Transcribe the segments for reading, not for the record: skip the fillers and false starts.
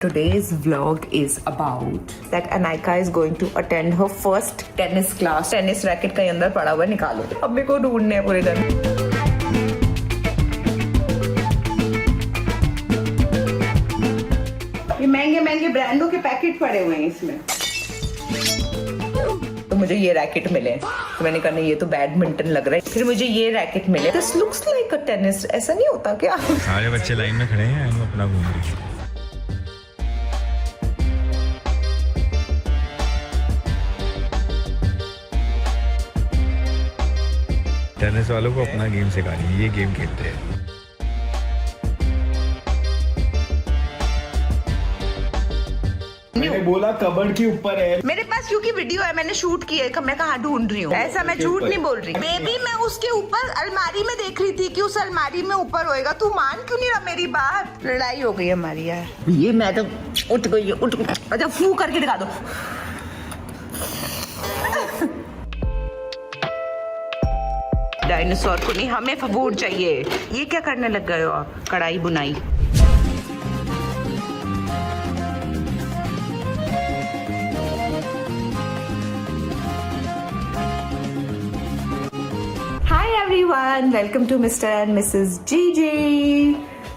Today's vlog is about that Anika is going to attend her first tennis class. Tennis racket कहीं अंदर पड़ा हुआ निकालो, अब मेरे को ढूंढने हैं पूरे दिन। ये महंगे महंगे ब्रांडों के पैकेट पड़े हुए हैं इसमें। तो मुझे ये रैकेट मिले तो मैंने कहा नहीं ये तो बैडमिंटन लग रहा है। फिर मुझे ये रैकेट मिले। This looks like a tennis। ऐसा नहीं होता क्या? सारे बच्चे लाइन में खड़े हैं, हम अपना घूम रहे हैं। टेनिस वालों को अपना गेम सिखा रही है, ये गेम खेलते हैं। मैंने बोला कबर्ड के ऊपर है। मेरे पास क्योंकि वीडियो है, मैंने शूट की है, मैं कहाँ ढूंढ रही हूँ। ऐसा मैं झूठ नहीं बोल रही। बेबी मैं उसके ऊपर अलमारी में देख रही थी कि उस अलमारी में ऊपर होएगा। तू मान क्यों नहीं रहा मेरी बात? लड़ाई हो गई हमारी यार। ये मैं तो उठ गई, उठ। अच्छा फू करके दिखा दो। डायनासोर को नहीं, हमें फूड चाहिए। ये क्या करने लग गए हो आप? कढ़ाई बुनाई। Hi everyone, welcome to Mr. and Mrs. Gigi.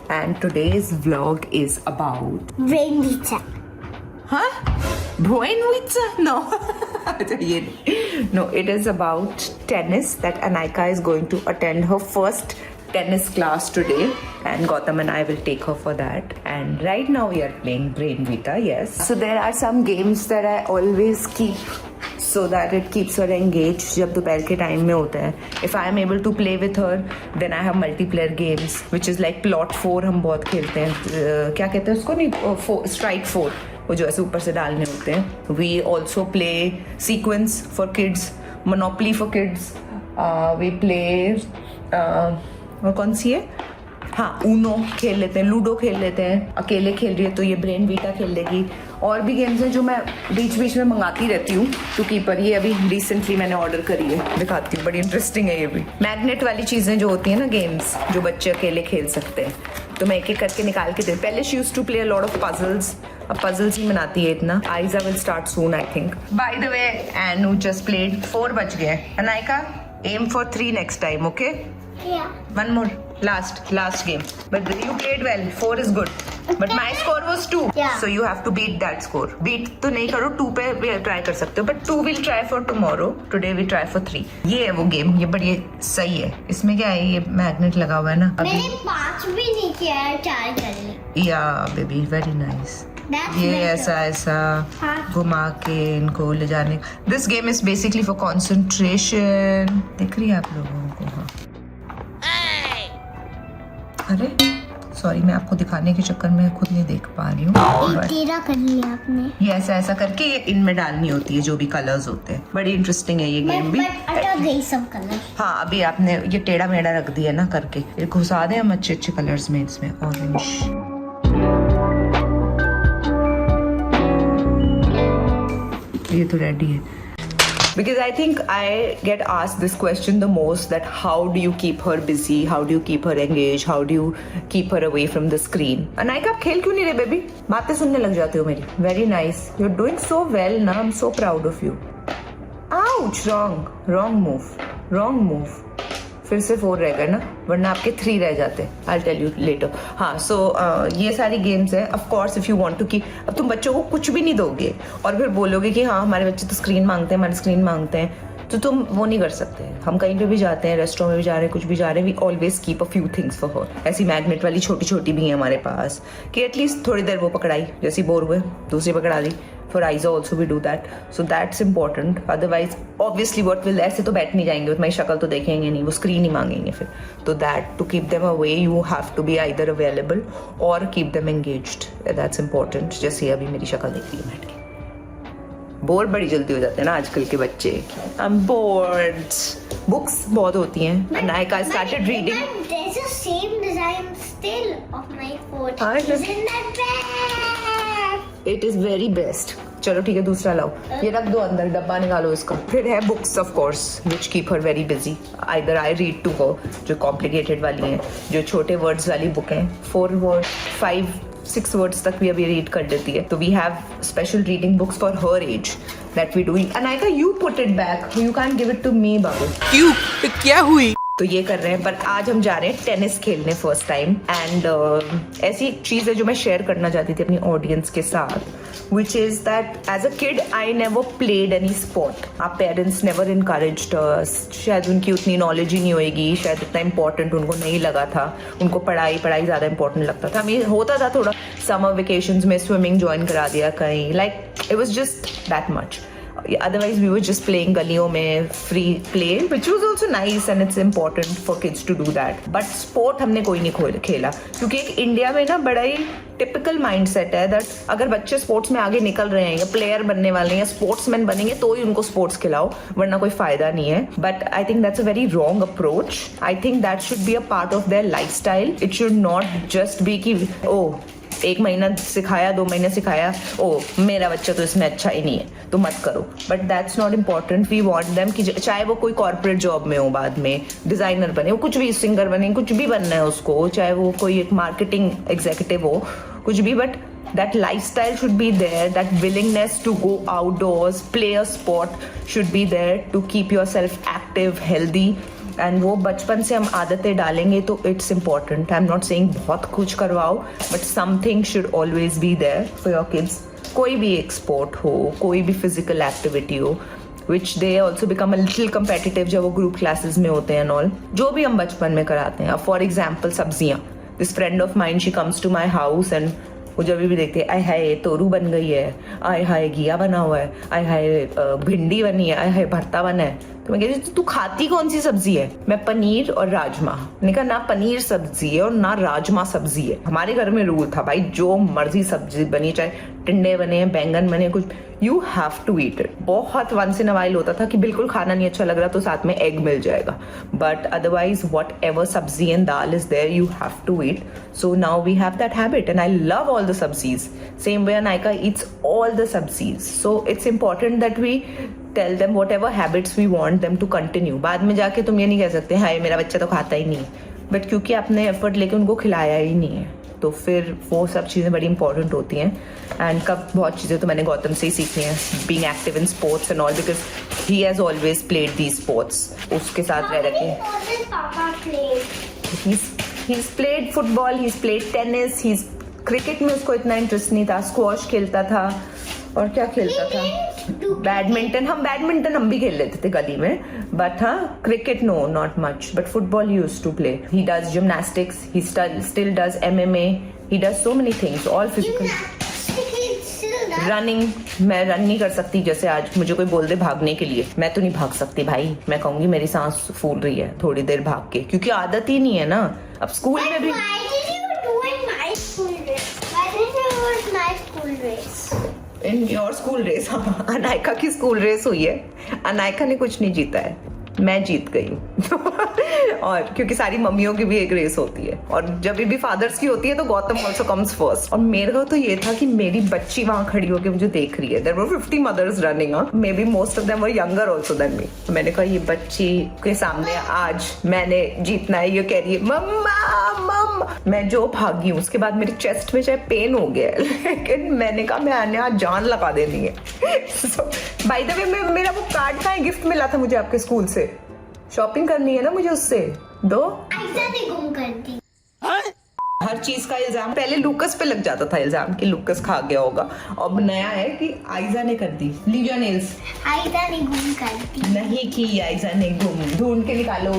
And today's vlog is about brain pizza. Huh? Brain pizza? No. No, it is about tennis that Anika is going to attend her first tennis class today, and Gautam and I will take her for that. And right now we are playing Brain Vita, yes. So there are some games that I always keep so that it keeps her engaged जब दोपहर के time में होता है. If I am able to play with her, then I have multiplayer games, which is like Plot 4 हम बहुत खेलते हैं. क्या कहते हैं उसको? नहीं, Strike 4. वो जो ऐसे ऊपर से डालने होते हैं. We also play Sequence for kids, Monopoly for kids. We play और कौन सी है? हाँ, ऊनो खेल लेते हैं, लूडो खेल लेते हैं. अकेले खेल रही है तो ये ब्रेन वीटा खेल लेगी. और भी गेम्स हैं जो मैं बीच बीच में मंगाती रहती हूँ टू कीपर. ये अभी रिसेंटली मैंने ऑर्डर करी है, दिखाती हूँ, बड़ी इंटरेस्टिंग है ये भी. मैग्नेट वाली चीज़ें जो होती हैं ना, गेम्स जो बच्चे अकेले खेल सकते हैं, तो मैं एक एक करके निकाल के दे. पहले she used to play a lot of puzzles. अब पजल्स ही बनाती है इतना. Aiza will start soon I think. By the way Anu just played 4 बज गए. Anaika am for 3 next time, okay? Yeah. One more. Last game. But you played well. 4 is good. But my score was 2. Yeah. So you have to beat that score. Beat तो नहीं करो, 2 पे try कर सकते हो. But 2 we'll try for tomorrow. Today we try for 3. ये है वो गेम. ये बड़ी सही है. इसमें क्या है? ये मैग्नेट लगा हुआ है ना. मैंने 5 भी नहीं किया है, 4 कर ली. Yeah, baby, very nice. That's ये better. ऐसा घुमा के इनको ले जाने. This game is basically for concentration. दिख रही है आप लोगों को? हाँ. अरे सॉरी, मैं आपको दिखाने के चक्कर में खुद नहीं देख पा रही हूँ. तेरा कर लिया आपने. ये ऐसा करके ये इनमें डालनी होती है जो भी कलर्स होते हैं. बड़ी इंटरेस्टिंग है ये गेम भी. अटक गई सब कलर. हाँ, अभी आपने ये टेढ़ा मेढ़ा रख दिया ना करके. ये घुसा दें हम अच्छे कलर्स में. इसमें ऑरेंज, ये तो रेडी है. Because I think I get asked this question the most, that how do you keep her busy, how do you keep her engaged, how do you keep her away from the screen. Anika, आप खेल क्यों नहीं रहे baby? बातें सुनने लग जाते हो मेरी. Very nice, you're doing so well ना. I'm so proud of you. Ouch, wrong move. फिर से 4 रह गए ना, वरना आपके 3 रह जाते. I'll tell you later. हाँ, so ये सारी गेम्स हैं. Of course, if you want to keep. अब तुम बच्चों को कुछ भी नहीं दोगे और फिर बोलोगे कि हाँ हमारे बच्चे तो स्क्रीन मांगते हैं, तो तुम वो नहीं कर सकते. हम कहीं पे भी जाते हैं, रेस्टोरेंट में भी जा रहे हैं, कुछ भी जा रहे हैं, we always keep a few things for her. ऐसी मैग्नेट वाली छोटी भी है हमारे पास कि एटलीस्ट थोड़ी देर वो पकड़ाई, जैसी बोर हुए दूसरी पकड़ा दी. For Aiza also we do that, so that's important. Otherwise, obviously, what will ऐसे तो बैठ नहीं जाएंगे, तुम्हारी शक्ल तो देखेंगे नहीं, वो स्क्रीन ही मांगेंगे फिर. तो that to keep them away, you have to be either available or keep them engaged. That's important. जैसे अभी मेरी शक्ल देख रही है बैठ के. बोर बड़ी जल्दी हो जाते हैं ना आजकल के बच्चे. I'm bored. Books बहुत होती हैं. And I started reading. There's a same design still of my phone. Isn't that bad? It is very best. चलो ठीक है, दूसरा लाओ. ये रख दो अंदर, डब्बा निकालो इसका. फिर है books of course which keep her very busy. Either I read to her, जो कॉम्प्लिकेटेड वाली हैं, जो छोटे वर्ड्स वाली बुक हैं. 4 वर्ड 5 6 वर्ड्स तक भी अभी रीड कर लेती है. तो we have special reading books for her age that we doing. Anaika, you put it back, you can give it to me बाबू. क्यों? क्या हुई? तो ये कर रहे हैं. पर आज हम जा रहे हैं टेनिस खेलने फर्स्ट टाइम. एंड ऐसी एक चीज़ है जो मैं शेयर करना चाहती थी अपनी ऑडियंस के साथ, which is that as a kid I never played any sport. Our parents never encouraged us. शायद उनकी उतनी नॉलेज ही नहीं होएगी, शायद उतना इम्पोर्टेंट उनको नहीं लगा था. उनको पढ़ाई ज़्यादा इम्पोर्टेंट लगता था. हमें होता था थोड़ा समर वेकेशंस में स्विमिंग ज्वाइन करा दिया कहीं, like it was just that much. Otherwise we were just playing गलियों में free play, which was also nice and it's important for kids to do that. But sport हमने कोई नहीं खेला, क्योंकि एक इंडिया में ना बड़ा ही टिपिकल माइंडसेट है दैट अगर बच्चे स्पोर्ट्स में आगे निकल रहे हैं या प्लेयर बनने वाले हैं या स्पोर्ट्समैन बनेंगे तो ही उनको स्पोर्ट्स खिलाओ, वरना कोई फायदा नहीं है. But I think that's a very wrong approach. I think that should be a part of their lifestyle. It should not just be कि ओ 1 महीना सिखाया, 2 महीने सिखाया, ओ मेरा बच्चा तो इसमें अच्छा ही नहीं है तो मत करो. But that's not important. We want them कि चाहे वो कोई कॉर्पोरेट जॉब में हो, बाद में डिजाइनर बने, वो कुछ भी, सिंगर बने, कुछ भी बनना है उसको, चाहे वो कोई एक मार्केटिंग एग्जीक्यूटिव हो, कुछ भी. But that lifestyle should be there, that willingness to go outdoors, play a sport should be there to keep yourself active, healthy. And वो बचपन से हम आदतें डालेंगे तो it's important. I am not saying बहुत कुछ करवाओ, but something should always be there for your kids. कोई भी एक स्पोर्ट हो, कोई भी फिजिकल एक्टिविटी हो, which they also become a little competitive जब वो ग्रुप क्लासेस में होते हैं. ऑल जो भी हम बचपन में कराते हैं. अब फॉर एग्जाम्पल सब्जियाँ, this friend of mine, she comes to my house and वो जब भी देखते हैं, आय हाय तोरू बन गई है, आय हाय घिया बना हुआ है, आय हाय भिंडी बनी है, आय हाय भरता बना है. तो मैं कहती तू खाती कौन सी सब्जी है? मैं पनीर और राजमा. मैंने कहा ना पनीर सब्जी है और ना राजमा सब्जी है. हमारे घर में रूल था भाई, जो मर्जी सब्जी बनी, चाहे टिंडे बने, बैंगन बने, कुछ, you have to eat it. बहुत वंस इन अ वाइल होता था कि बिल्कुल खाना नहीं अच्छा लग रहा तो साथ में एग मिल जाएगा. But otherwise what sabzi and dal is there, you have to eat. So now we have that habit and I love all the sabzis. Same way Anika eats all the sabzis. So it's important that we tell them whatever habits we want them to continue. बाद में जाके तुम ये नहीं कह सकते हाय मेरा बच्चा तो खाता ही नहीं, बट क्योंकि आपने एफर्ट लेके उनको खिलाया ही नहीं है, तो फिर वो सब चीज़ें बड़ी इंपॉर्टेंट होती हैं. एंड कब बहुत चीज़ें तो मैंने गौतम से ही सीखनी है, being active in sports and all, because he has always played these sports. उसके साथ रह रखे he's played football, he's played tennis, he's cricket में उसको इतना इंटरेस्ट नहीं था, स्क्वॉश खेलता था और क्या खेलता था, बैडमिंटन. हम भी खेल लेते थे गली में, बट हाँ cricket no not much. But football he used to play. He does gymnastics, he still does MMA, he does so many things, all physical. Running, मैं रन नहीं कर सकती. जैसे आज मुझे कोई बोल दे भागने के लिए, मैं तो नहीं भाग सकती भाई. मैं कहूंगी मेरी सांस फूल रही है थोड़ी देर भाग के, क्योंकि आदत ही नहीं है ना. अब स्कूल में भी in your school race, Anaika की स्कूल रेस हुई है. अनायका ने कुछ नहीं जीता है, मैं जीत गई हूँ. और क्योंकि सारी मम्मियों की भी एक रेस होती है, और जब भी फादर्स की होती है तो गौतम ऑल्सो कम्स फर्स्ट. और मेरे को तो ये था कि मेरी बच्ची वहां खड़ी होकर मुझे देख रही है. There were 50 mothers running, may be most of them were younger also than me. तो मैंने कहा ये बच्ची के सामने आज मैंने जीतना है. ये कह रही है मम्मा मम्मा. मैं जो भागी हूँ, उसके बाद मेरी चेस्ट में चाहे पेन हो गया, लेकिन मैंने कहा मैं आज जान लगा देनी है. बाय द वे मेरा वो कार्ड का गिफ्ट मिला था मुझे आपके स्कूल से. शॉपिंग करनी है ना मुझे, उससे दो. आयशा ने गुम कर दी. हर चीज का इल्जाम पहले लूकस पे लग जाता था, इल्जाम कि लूकस खा गया होगा. अब नया है कि आयशा ने कर दी. Leave your nails. आयशा ने गुम कर दी. नहीं की आयशा ने गुम, ढूंढ के निकालो.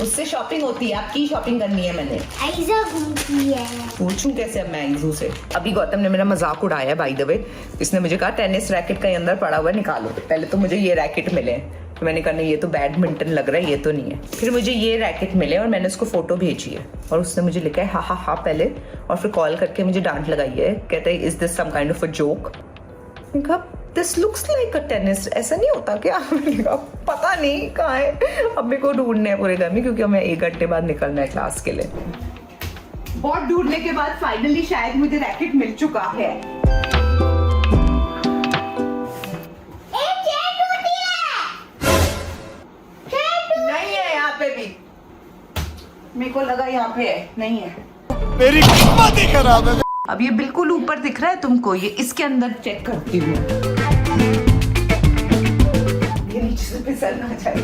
उससे शॉपिंग होती है, आपकी शॉपिंग करनी है. मैंने आयशा गुम की है. पूछूं कैसे अब मैं आयशू से. अभी गौतम ने मेरा मजाक उड़ाया बाय द वे. इसने मुझे कहा टेनिस रैकेट का अंदर पड़ा हुआ निकालो. पहले तो मुझे ये रैकेट मिले, तो मैंने कहा नहीं ये तो बैडमिंटन लग रहा है, ये तो नहीं है. फिर मुझे ये रैकेट मिले और मैंने उसको फोटो भेजी है, और उसने मुझे लिखा है हा पहले, और फिर कॉल करके मुझे डांट लगाई है. कहता है is this some kind of a joke. मैंने कहा this looks like a tennis. ऐसा नहीं होता क्या? मैंने कहा पता नहीं कहाँ है. अब मेरे को ढूंढने हैं पूरे घर में, क्योंकि हमें 1 घंटे बाद निकलना है क्लास के लिए. बहुत ढूंढने के बाद फाइनली शायद मुझे रैकेट मिल चुका है. मेरे को लगा यहाँ पे है, नहीं है. मेरी किस्मत ही खराब है. अब ये बिल्कुल ऊपर दिख रहा है तुमको, ये इसके अंदर चेक करती हूँ, ये नीचे से फिसल ना जाए।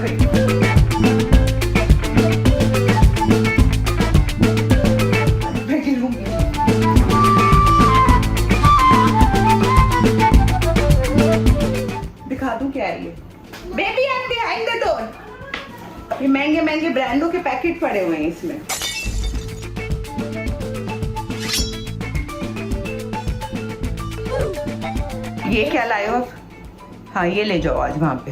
दिखा दूं क्या है ये? Baby I am behind the door. ये महंगे महंगे ब्रांडों के पैकेट पड़े हुए हैं इसमें। ये क्या लाए हो आप? हाँ ये ले जाओ आज वहाँ पे।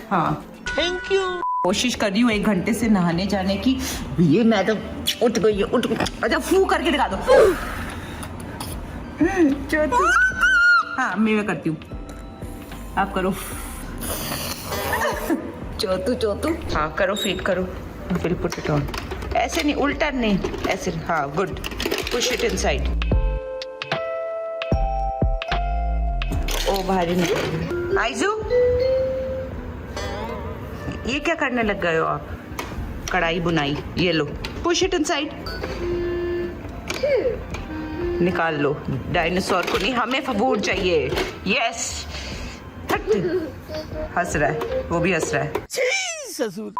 हाँ थैंक यू। कोशिश कर रही हूँ 1 घंटे से नहाने जाने की। ये मैडम उठ गई। अच्छा फू करके दिखा दो। चोतू। हाँ मैं करती हूँ, आप करो। चोतू चोतू। हाँ करो, फीड करो। फिर पुट इट ऑन। ऐसे नहीं, उल्टा नहीं, ऐसे। हाँ गुड। Push it inside. ओ भारी निकल। आइजू ये क्या करने लग गए हो आप? कढ़ाई बुनाई। ये लो, पुश इट इनसाइड। निकाल लो। डायनासोर को नहीं, हमें फबूड चाहिए। यस। हंस रहा है, वो भी हंस रहा है। ससुर।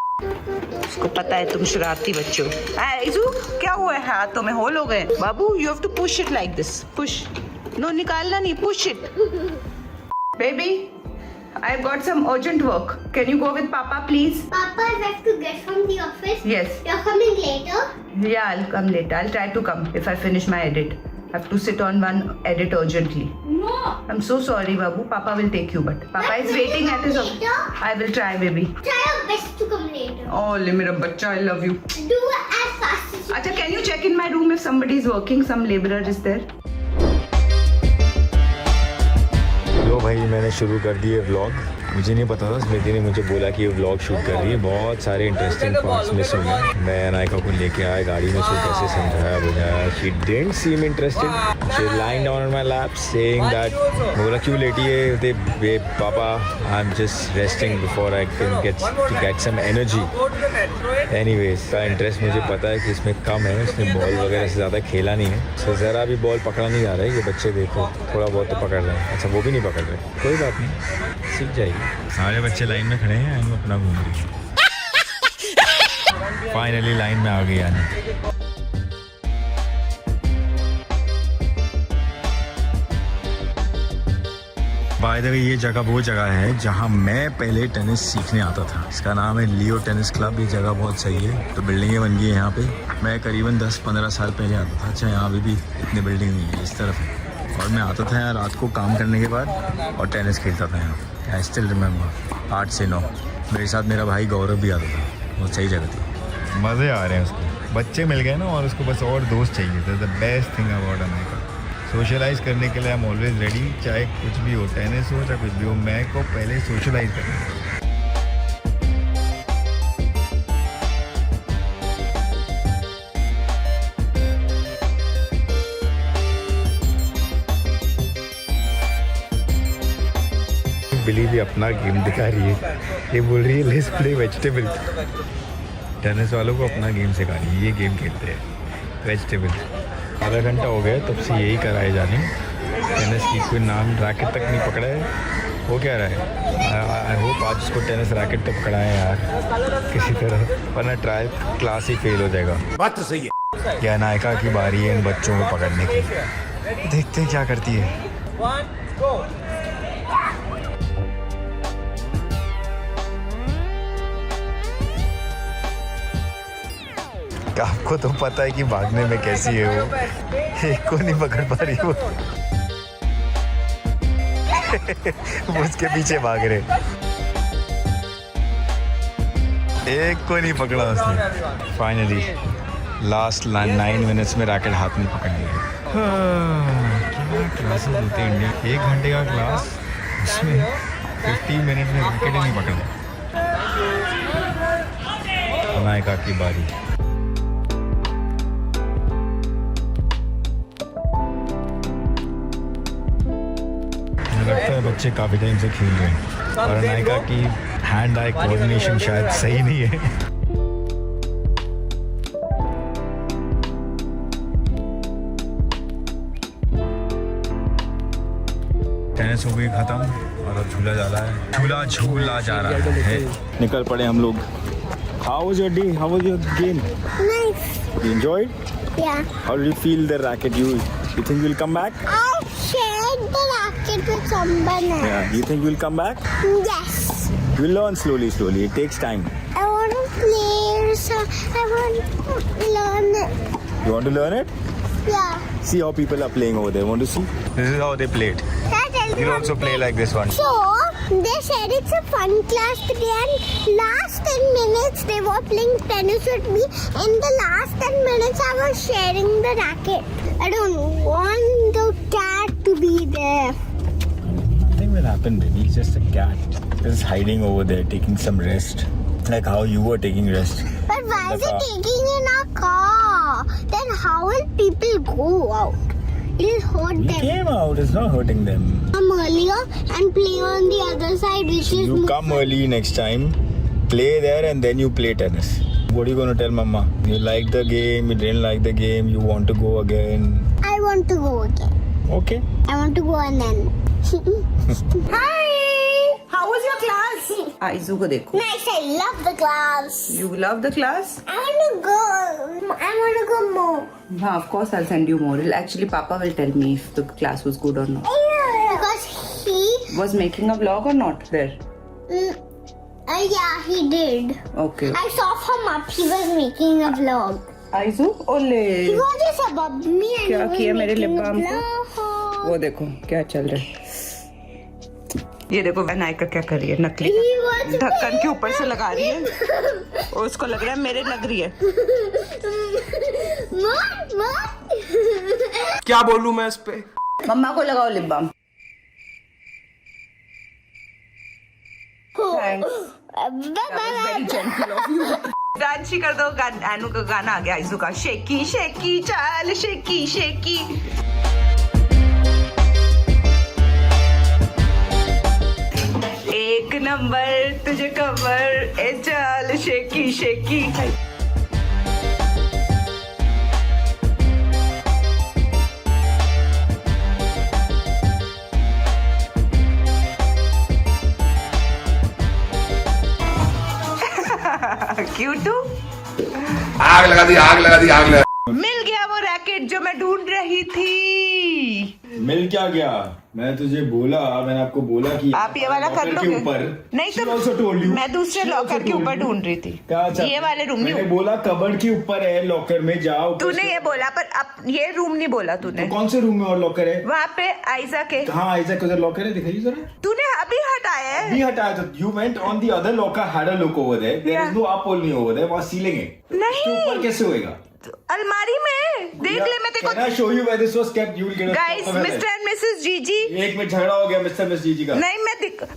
उसको पता है तुम शरारती बच्चों। आइजू क्या हुआ है? हाथों में होल हो गए। बाबू you have to push it like this. Push. No निकालना नहीं, push it. Baby I've got some urgent work. Can you go with Papa, please? Papa, I have to get from the office. Yes. You're coming later. Yeah, I'll come later. I'll try to come if I finish my edit. I have to sit on one edit urgently. No. I'm so sorry, Babu. Papa will take you, but Papa But is will waiting you at his come office. later? I will try, baby. Try your best to come later. Oh, मेरा बच्चा, I love you. Do it as fast as you Acha, can you check in my room if somebody is working? Some laborer is there. लो भाई मैंने शुरू कर दिए vlog. मुझे नहीं पता था, स्मृति ने मुझे बोला कि ये व्लॉग शूट कर रही है। बहुत सारे इंटरेस्टिंग पार्ट्स मिस हो गए। मैं नायका को लेके आया गाड़ी में, उसको कैसे समझाया बुझाया। She didn't seem interested. She lying down on my lap saying that, मैं बोला क्यों लेटी है? दे बे पापा I am just resting before I can get some energy. Anyways का इंटरेस्ट मुझे पता है कि इसमें कम है। इसने बॉल वगैरह से ज़्यादा खेला नहीं है, तो ज़रा भी बॉल पकड़ा नहीं जा रहा है। ये बच्चे देखो थोड़ा बहुत तो पकड़ रहे हैं। अच्छा वो भी नहीं पकड़ रहे, कोई बात नहीं, सीख जाएगी। सारे बच्चे लाइन में खड़े हैं, हम अपना घूम रही हैं। फाइनली लाइन में आ गई आने। बाय द वे ये जगह वो जगह है जहाँ मैं पहले टेनिस सीखने आता था। इसका नाम है लियो टेनिस क्लब। ये जगह बहुत सही है। तो बिल्डिंगें बन गई हैं यहाँ पे। मैं करीबन 10-15 साल पहले आता था। अच्छा यहाँ अभी भी इतनी बिल्डिंग नहीं है, इस तरफ है। और मैं आता था यहाँ रात को काम करने के बाद और टेनिस खेलता था यहाँ। आई स्टिल रिमेंबर 8 से 9। मेरे साथ मेरा भाई गौरव भी आता था। बहुत सही जगह थी, मज़े आ रहे हैं उसको। बच्चे मिल गए ना, और उसको बस और दोस्त चाहिए थे। The best thing about America. Socialise करने के लिए आई एम ऑलवेज रेडी, चाहे कुछ भी हो, टेनिस हो चाहे कुछ भी हो। मैं को पहले सोशलाइज करना। बिली भी अपना गेम दिखा रही है। ये बोल रही है लेट्स प्ले वेजिटेबल। टेनिस वालों को अपना गेम सिखा रही है। ये गेम खेलते हैं वेजिटेबल। आधा घंटा हो गया तब से यही कराए जा रहे हैं। टेनिस की कोई नाम रैकेट तक नहीं पकड़ा है। वो क्या रहा है? आई होप आज उसको टेनिस रैकेट तो पकड़ा है यार किसी तरह, वरना ट्रायल क्लास ही फेल हो जाएगा। बात तो सही है। क्या नायका की बारी है इन बच्चों को पकड़ने की। देखते हैं क्या करती है। आपको तो पता है कि भागने में कैसी है वो। एक को नहीं पकड़ पा रही वो। वो उसके पीछे भाग रहे। एक को नहीं पकड़ा उसने। फाइनली लास्ट 9 मिनट्स में रैकेट हाथ में पकड़ लिया। क्या क्लासेस होते हैं इंडिया। 1 घंटे का क्लास, उसमें 15 मिनट में रैकेट ही नहीं पकड़ा। नायका की बारी। लगता है बच्चे काफ़ी टाइम से खेल रहे हैं और नायका की हैंड आई कोऑर्डिनेशन शायद सही नहीं है। टेनिस हो गई खत्म और अब झूला जा रहा है, झूला जा रहा है। निकल पड़े हम लोग। How was your day? How was your game? Nice. You enjoyed? Yeah. How did you feel the racket? You think you'll come back? I shared the racket with someone else. Yeah. You think you'll come back? Yes. You'll learn slowly. It takes time. I want to play. So I want to learn it. You want to learn it? Yeah. See how people are playing over there. Want to see? This is how they played. You can also play like this one. So they said it's a fun class today, and last 10 minutes they were playing tennis with me. In the last 10 minutes I was sharing the racket. I don't want the cat to be there. Nothing will happen, baby. It's just a cat. Just hiding over there, taking some rest. Like how you were taking rest. But why is it taking in our car? Then how will people go out? It'll hurt You them. came out. It's not hurting them. Come earlier and play on the other side, which is You come early next time. Play there and then you play tennis. What are you going to tell mama? You liked the game, you didn't like the game, you want to go again. I want to go again. Okay. I want to go and then. Hi! How was your class? आइजू को देखो. Nice, I love the class. You love the class? I want to go. I want to go more. Yeah, of course I'll send you more. Actually, Papa will tell me if the class was good or not. Because he. Was making a vlog or not there? Yeah, he did. Okay. I saw from up. He was making a vlog. आइजू ओले. He was just above me and क्या he was किया मेरे making lip balm a को? vlog. वो देखो क्या चल रहा है. ये देखो नायका क्या कर रही है, नकली He was ढक्कन के ऊपर से लगा रही है और उसको लग रहा है मेरे लग रही है. What? क्या बोलूं मैं इस पे? मम्मा को लगाओ lip balm. Thanks. That was very gentle of you. Dance ही कर दो. एनु का गाना आ गया आइजू का. शेकी शेकी चाल शेकी शेकी. एक नंबर तुझे कमर ए चाल शेकी शेकी. क्यूट. आग लगा दी आग लगा दी आग लगा. मिल गया वो रैकेट जो मैं ढूंढ रही थी. मिल क्या गया? मैं तुझे बोला, मैंने आपको बोला कि आप ये वाला कर लॉकर के लोगे? ऊपर. नहीं She also told तो you. मैं दूसरे She लॉकर also के told ऊपर you. ढूंढ रही थी. क्या चाहती? ये वाले रूम मैंने नहीं. बोला कबर्ड के ऊपर है, लॉकर में जाओ. तूने ये बोला पर अब ये रूम नहीं बोला तूने. तो कौन से रूम में और लॉकर है? वहाँ पे आइजा के. हाँ, आइजा का लॉकर है, दिखाइए जरा. तूने अभी हटाया है. नहीं हटाया तो you went on the other locker, had a look over there. There Yeah. is no up only over there. वहाँ सीलिंग है. नहीं. उसके ऊपर कैसे होएगा? अलमारी में देख ले. मैं Can I show you where this was kept? You will get a guys mister and Mrs जीजी. एक में झगड़ा हो गया मिस्टर मिस जीजी का. नहीं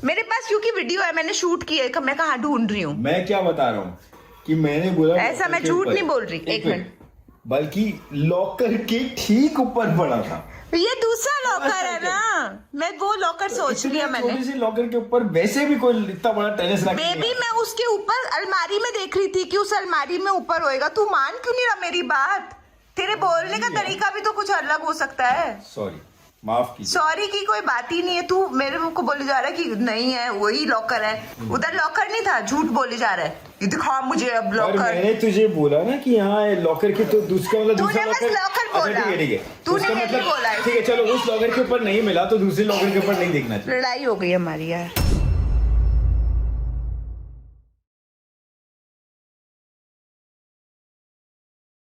मेरे पास क्योंकि वीडियो है, मैंने शूट की है. मैं कहाँ ढूंढ रही हूँ. मैं क्या बता रहा हूँ कि मैंने बोला ऐसा लॉकर मैं के झूठ ऊपर. नहीं बोल रही. एक मिनट. बल्कि लॉकर के ठीक ऊपर पड़ा था. ये दूसरा लॉकर है ना. मैं वो लॉकर सोच लिया मैंने. छोटी सी लॉकर के ऊपर वैसे भी कोई इतना बड़ा टेनिस रैकेट नहीं बेबी मैं उसके ऊपर अलमारी में देख रही थी कि उस अलमारी में ऊपर होएगा. तू मान क्यों नहीं रहा मेरी बात. तेरे बोलने का तरीका भी तो कुछ अलग हो सकता है. सॉरी, माफ कीजिए. सॉरी की कोई बात ही नहीं है. तू मेरे को बोले जा रहा है कि नहीं है वही लॉकर है. उधर लॉकर नहीं था. झूठ बोले जा रहा है. ये दिखा मुझे अब और लॉकर. मैंने तुझे बोला ना कि यहाँ लॉकर के तो दूसरा मतलब तूने दूसरा बस लॉकर. लॉकर बोला. अच्छा, ठीक है. तूने उसका ये नहीं बोला है. ठीक है, चलो उस लॉकर के ऊपर नहीं मिला तो दूसरे लॉकर के ऊपर नहीं देखना चाहिए. लड़ाई हो गई हमारी यार.